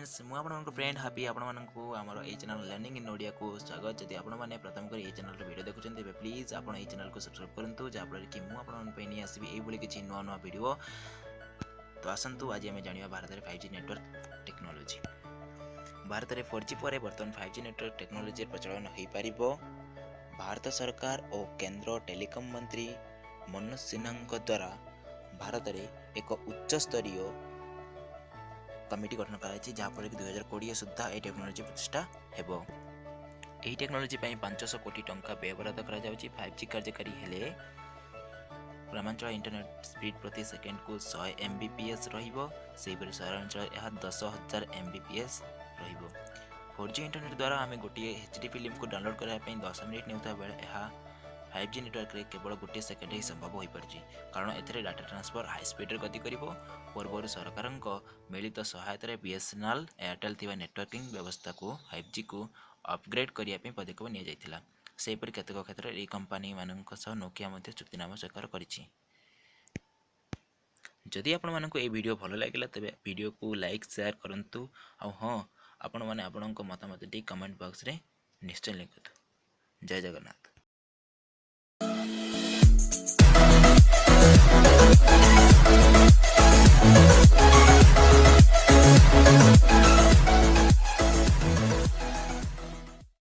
Friends मु आपन friend happy आपण मानकु हमर ए चैनल लर्निंग इन ओडिया को स्वागत। जदि आपण माने प्रथम कर ए चैनल वीडियो देखुछन तेबे प्लीज आपण ए चैनल को सब्सक्राइब करंतु जा फल कि मु आपण पे नि आसीबी एई बोली किछि नुवा नुवा वीडियो। तो आसंतु आज हम जानिबा भारत रे 5G नेटवर्क टेक्नोलॉजी। भारत रे 4G पर वर्तमान 5G नेटवर्क टेक्नोलॉजी प्रचलन होई परिबो। भारत सरकार और केंद्र टेलीकॉम मंत्री मनोज सिन्हा द्वारा भारत रे एक उच्च स्तरीय कमिटी गठन कराई जहाँफल कि 2020 सुधा ये टेक्नोलॉजी प्रतिष्ठा हेबो। यही टेक्नोलॉजी 500 कोटी टंका व्ययबराद करा जाउची। 5G कार्यकारी हेले ग्रामांचल इंटरनेट स्पीड प्रति सेकेंड को 100 Mbps रहिबो। सेहिपरि सहरांचल यह 10,000 Mbps रहिबो। 4G इंटरनेट द्वारा आम गोटे HD फिल्म को डाउनलोड करने 10 मिनिट नेउता बेले यह 5G नेटवर्क रे केवल गोटे सेकेंड ही संभव हो पारछि, कारण एथरे डाटा ट्रांसफर हाई स्पीड रे गति करिवो। पूर्व सरकारक मिलित सहायता रे BSNL एयरटेल थिबा नेटवर्किंग व्यवस्था को 5G को अपग्रेड करिया पे पदक्षेप निया जायतिला। सेहिपरि केतक क्षेत्र रे कंपनी मानक सह नोकिया मध्ये चुक्तिनामा स्वीकार करिछि। जदि आपण मानक ए वीडियो भलो लागिला तबे वीडियो को लाइक शेयर करंतु। आ हां आपण माने आपणक मतामत टी कमेंट बॉक्स रे निश्चय लिखतु। जय Jagannath. We'll be right back.